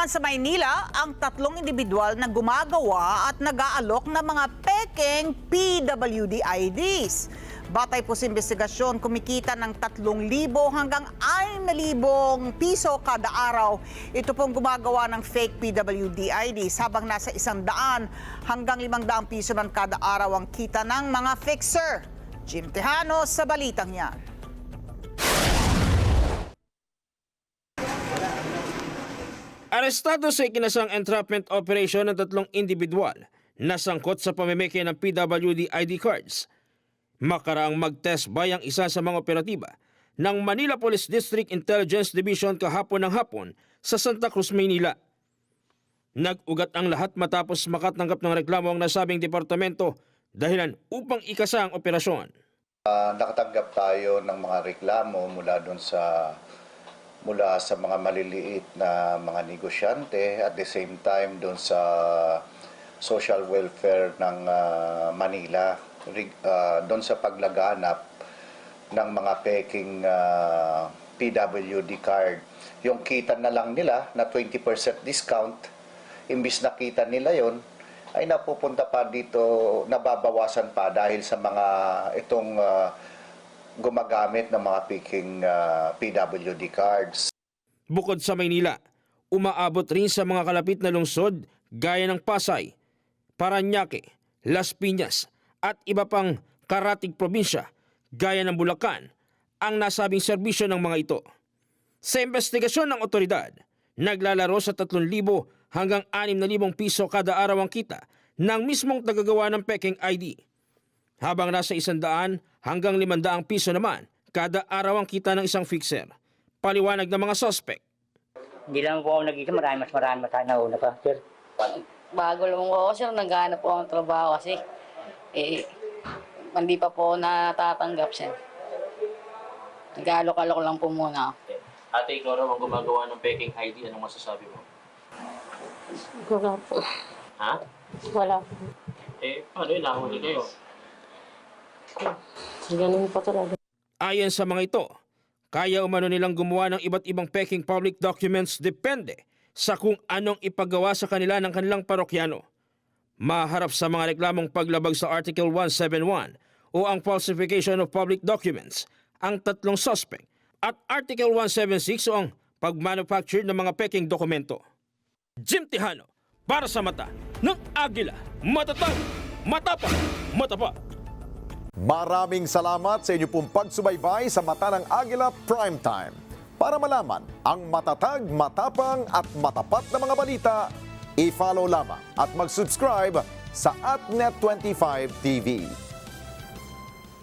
naman sa Maynila ang tatlong individual na gumagawa at nag-aalok ng mga pekeng PWD IDs. Batay po sa investigasyon, kumikita ng 3,000 hanggang 6,000 piso kada araw. Ito pong gumagawa ng fake PWD IDs habang nasa 100 hanggang 500 piso man kada araw ang kita ng mga fixer. Jim Tejano sa balitang yan. Arestado sa ikinasang entrapment operation ng tatlong individual na sangkot sa pamimeke ng PWD ID cards. Makaraang mag-test by ang isa sa mga operatiba ng Manila Police District Intelligence Division kahapon ng hapon sa Santa Cruz, Maynila. Nag-ugat ang lahat matapos makatanggap ng reklamo ang nasabing departamento dahilan upang ikasa ang operasyon. Nakatanggap tayo ng mga reklamo mula sa mga maliliit na mga negosyante at the same time doon sa social welfare ng Manila doon sa paglaganap ng mga peking PWD card. Yung kita na lang nila na 20% discount, imbis na kita nila yon ay napupunta pa dito, nababawasan pa dahil sa mga itong gumagamit ng mga peking PWD cards. Bukod sa Maynila, umaabot rin sa mga kalapit na lungsod gaya ng Pasay, Parañaque, Las Piñas at iba pang karatig probinsya gaya ng Bulacan ang nasabing serbisyo ng mga ito. Sa investigasyon ng otoridad, naglalaro sa 3,000 hanggang 6,000 piso kada araw ang kita ng mismong tagagawa ng peking ID. Habang nasa 100 hanggang 500 piso naman kada araw ang kita ng isang fixer. Paliwanag ng mga suspect. Hindi lang po ako nagkita, marami tayo nauna pa, sir. Bago lang po ako, sir, naghahanap po ako ng trabaho kasi hindi pa po natatanggap, sir. Nag-alok-alok lang po muna ako. Ate, ikaw raw ang gumagawa ng peking ID. Anong masasabi mo? Wala po. Ha? Wala po. Paano yun? Nahuli kayo. Ganun po talaga. Ayon sa mga ito, kaya umano nilang gumawa ng iba't ibang peking public documents depende sa kung anong ipagawa sa kanila ng kanilang parokyano. Maharap sa mga reklamong paglabag sa Article 171 o ang falsification of public documents ang tatlong suspect at Article 176 o ang pag-manufacture ng mga peking dokumento. Jim Tejano, para sa mata ng Agila, matatag, matapang, matapat. Maraming salamat sa inyo pong pagsubaybay sa Mata ng Agila Primetime. Para malaman ang matatag, matapang at matapat na mga balita, i-follow lamang at mag-subscribe sa AtNet25 TV.